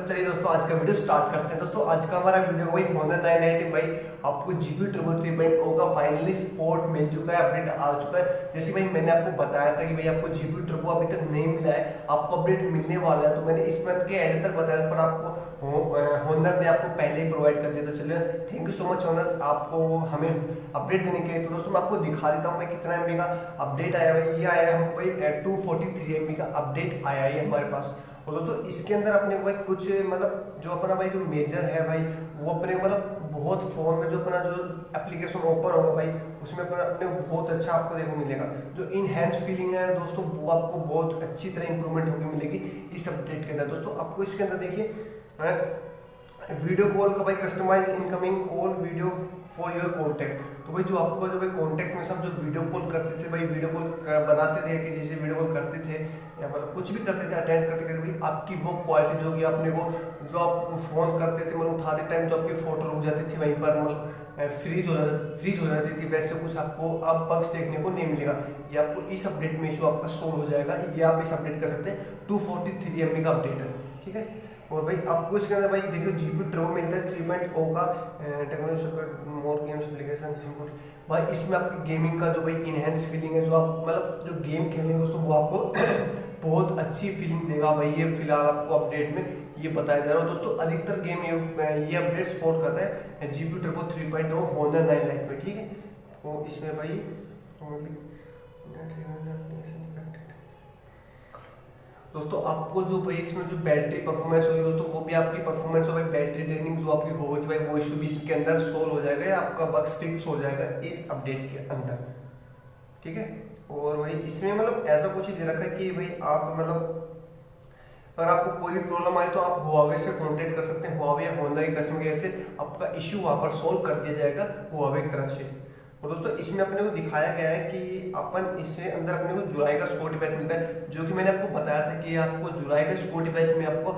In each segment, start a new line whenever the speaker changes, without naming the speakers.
चलिए दोस्तों आज का वीडियो स्टार्ट करते हैं। दोस्तों आज का हमारा वीडियो भाई Honor 990 भाई आपको जीबी टर्बो 3.0 का फाइनली सपोर्ट मिल चुका है, अपडेट आ चुका है। जैसे भाई मैंने आपको बताया था कि भाई आपको जीबी टर्बो अभी तक नहीं मिला है, आपको अपडेट मिलने वाला है, तो मैंने इस मंथ के एंड तक बताया, पर आपको Honor ने आपको पहले ही प्रोवाइड कर दिया। तो चलिए thank you so much Honor आपको हमें अपडेट देने के लिए। तो दोस्तों मैं आपको दिखा देता हूँ मैं कितना एमबी का अपडेट आया है। ये आया हमको भाई 243 एमबी का अपडेट आया है हमारे पास। और दोस्तों इसके अंदर अपने को भाई कुछ मतलब जो अपना भाई जो मेजर है भाई वो अपने मतलब बहुत फोन में जो अपना जो एप्लीकेशन ओपन होगा भाई उसमें अपने को बहुत अच्छा आपको देखो मिलेगा। जो इनहैंस फीलिंग है दोस्तों वो आपको बहुत अच्छी तरह इंप्रूवमेंट होकर मिलेगी इस अपडेट के अंदर। दोस्तों आपको इसके अंदर देखिए वीडियो कॉल का भाई customise incoming call video for your contact. तो भाई जो आपको जो भाई कॉन्टैक्ट में सब जो वीडियो कॉल करते थे भाई वीडियो कॉल बनाते थे कि जैसे वीडियो कॉल करते थे या मतलब कुछ भी करते थे अटेंड करते थे भाई आपकी वो क्वालिटी जो कि आपने को जो आप फोन करते थे मतलब उठाते टाइम जो आपकी फोटो रुक जाती थी वहीं पर मतलब फ्रीज हो जाती थी, वैसे कुछ आपको अब बग्स देखने को नहीं मिलेगा। ये आपको इस अपडेट में इशू आपका सोल्व हो जाएगा। ये आप इस अपडेट कर सकते हैं। 243 MB का अपडेट है, ठीक है। और भाई आपको इसके अंदर भाई देखिए जीबी टर्बो मिलता है 3.0 का technology support more games application भाई। इसमें आपकी गेमिंग का जो भाई इनहेंस फीलिंग है जो आप मतलब जो गेम खेलेंगे दोस्तों वो आपको बहुत अच्छी फीलिंग देगा भाई। ये फिलहाल आपको अपडेट में ये बताया जा रहा है। दोस्तों अधिकतर गेम ये अपडेट सपोर्ट करता है जीबी टर्बो 3.0 Honor 9 Lite में, ठीक है। तो इसमें भाई दोस्तों आपको जो भाई इसमें जो बैटरी परफॉर्मेंस होगी दोस्तों वो भी आपकी परफॉर्मेंस हो भाई बैटरी ड्रेनिंग जो आपकी होगी भाई वो इशू भी इसके अंदर सोल्व हो जाएगा, आपका बग्स फिक्स हो जाएगा इस अपडेट के अंदर, ठीक है। और भाई इसमें मतलब ऐसा कुछ ही दे रखा है कि भाई आप मतलब अगर आपको कोई भी प्रॉब्लम आए तो आप Huawei से कॉन्टेक्ट कर सकते हैं। Huawei या Honor के कस्टमर केयर से आपका इशू वहाँ पर सोल्व कर दिया जाएगा Huawei की तरफ से। और दोस्तों इसमें अपने को दिखाया गया है कि अपन इसके अंदर अपने को जुलाई का सिक्योरिटी पैच मिलता है, जो कि मैंने आपको बताया था कि आपको जुलाई के सिक्योरिटी पैच में आपको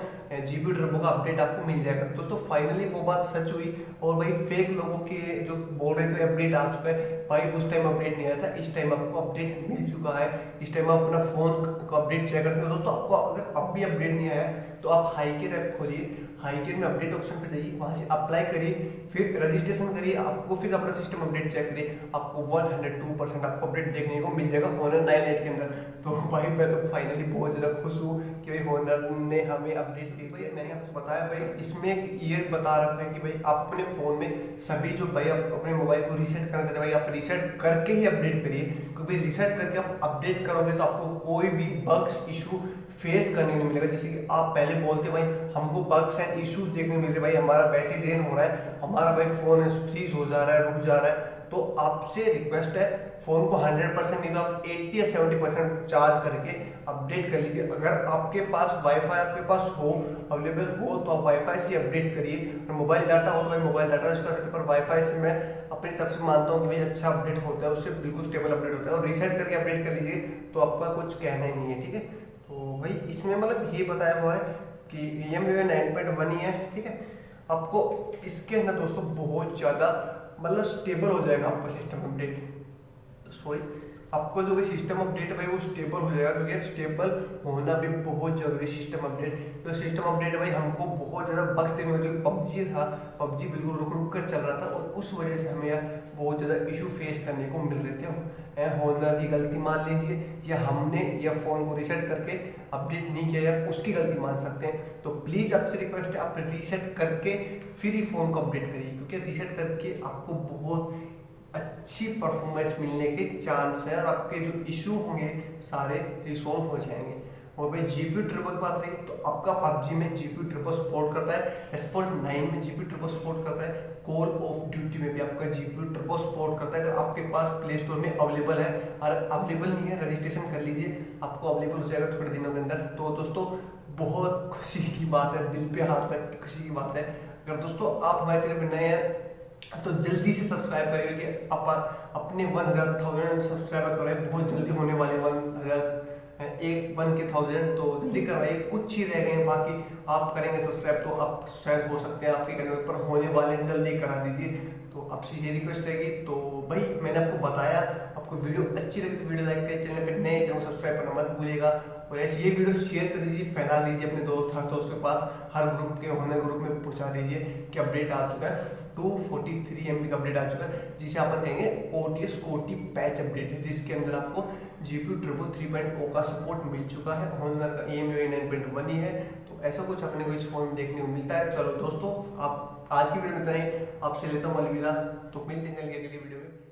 जीबी टर्बो का अपडेट आपको मिल जाएगा। दोस्तों फाइनली वो बात सच हुई। और भाई फेक लोगों के जो बोल रहे थे अपडेट आ चुका है भाई, उस टाइम अपडेट नहीं आया था, इस टाइम आपको अपडेट मिल चुका है। इस टाइम आप अपना फोन को अपडेट चेक कर सकते हो। दोस्तों आपको अगर अब भी अपडेट नहीं आया तो आप हाईकेयर ऐप खोलिए, हाईकेयर में अपडेट ऑप्शन पे जाइए, वहां से अप्लाई करिए, फिर रजिस्ट्रेशन करिए, आपको फिर अपना सिस्टम अपडेट चेक करिए, आपको 102% आपको अपडेट देखने को मिल जाएगा Honor 9 Lite के अंदर। तो भाई मैं तो फाइनली बहुत ज़्यादा खुश हूँ कि भाई Honor ने हमें अपडेट दी। भाई मैंने आपको बताया भाई इसमें ये बता रखा है कि भाई आप अपने फ़ोन में सभी जो भाई आप अपने मोबाइल को रीसेट करना चाहते हैं भाई आप रीसेट करके ही अपडेट करिए, क्योंकि भाई रीसेट करके आप अपडेट करोगे तो आपको कोई भी बग्स इशू फेस करने को मिलेगा। जैसे कि आप पहले बोलते भाई हमको बग्स एंड इश्यूज देखने मिल रहे भाई, हमारा बैटरी ड्रेन हो रहा है, हमारा भाई फोन फ्रीज हो जा रहा है, रुक जा रहा है, तो आपसे रिक्वेस्ट है फोन को 100% नहीं तो आप 80 या 70% चार्ज करके अपडेट कर लीजिए। अगर आपके पास वाईफाई आपके पास हो अवेलेबल हो तो आप वाईफाई से अपडेट करिए, और मोबाइल डाटा हो तो भाई मोबाइल डाटा से कर सकते हैं। पर वाईफाई से मैं अपनी तरफ से मानता हूँ कि भाई अच्छा अपडेट होता है, उससे बिल्कुल स्टेबल अपडेट होता है। और रीसेट करके अपडेट कर लीजिए तो आपका कुछ कहना ही नहीं है, ठीक है। तो भाई इसमें मतलब ये बताया हुआ है कि EMUI 9.1 ही है, ठीक है। आपको इसके अंदर दोस्तों बहुत ज़्यादा मतलब स्टेबल हो जाएगा आपका सिस्टम अपडेट, सॉरी आपको जो भी सिस्टम अपडेट है भाई वो स्टेबल हो जाएगा, क्योंकि स्टेबल होना भी बहुत जरूरी है सिस्टम अपडेट। तो सिस्टम अपडेट भाई हमको बहुत ज़्यादा बग्स देखने को, जो पबजी था पबजी बिल्कुल रुक रुक कर चल रहा था और उस वजह से हमें यार बहुत ज़्यादा इशू फेस करने को मिल रहे थे। Honor की गलती मान लीजिए या हमने या फ़ोन को रीसेट करके अपडेट नहीं किया या उसकी गलती मान सकते हैं। तो प्लीज़ आपसे रिक्वेस्ट है आप रीसेट करके फिर ही फ़ोन को अपडेट करिए, क्योंकि रीसेट करके आपको बहुत अच्छी परफॉर्मेंस मिलने के चांस है और आपके जो इशू होंगे सारे रिसॉल्व हो जाएंगे। और भाई जीबी टर्बो की बात रही तो आपका PUBG में जीबी टर्बो सपोर्ट करता है, एसफॉल्ट 9 में जीबी टर्बो सपोर्ट करता है, कॉल ऑफ ड्यूटी में भी आपका जीबी टर्बो सपोर्ट करता है। अगर आपके पास प्ले स्टोर में अवेलेबल है और अवेलेबल नहीं है रजिस्ट्रेशन कर लीजिए, आपको अवेलेबल हो जाएगा थोड़े दिनों के अंदर। तो दोस्तों बहुत खुशी की बात है, दिल पे हाथ रख के खुशी की बात है। अगर दोस्तों आप हमारे चैनल पर नए हैं तो जल्दी से सब्सक्राइब करिए कि आप अपने 1000 सब्सक्राइबर करें, बहुत जल्दी होने वाले 1,000 तो जल्दी करवाइए, कुछ ही रह गए हैं बाकी। आप करेंगे सब्सक्राइब तो आप शायद हो सकते हैं आपके करने पर होने वाले, जल्दी करा दीजिए। तो आपसे ये रिक्वेस्ट रहेगी। तो भाई मैंने आपको बताया, आपको आपको वीडियो अच्छी लगी तो वीडियो लाइक करें, चैनल पर नए चैनल सब्सक्राइब करना मत भूलिएगा। और ऐसे ये वीडियो शेयर कर दीजिए, फैला दीजिए अपने हर दोस्त के पास, हर ग्रुप के होने ग्रुप में पहुंचा दीजिए कि अपडेट आ चुका है, 243 MB का अपडेट आ चुका है, जिसे अपन कहेंगे OTS कोटी पैच अपडेट है, जिसके अंदर आपको GPU टर्बो 3.0 का सपोर्ट मिल चुका है। हॉनर का EMUI 9.1 ही है, तो ऐसा कुछ अपने को इस फोन में देखने को मिलता है। चलो दोस्तों, आप आज की वीडियो में इतना ही, आपसे लेता हूँ अलविदा, तो मिलते हैं अगली वीडियो में।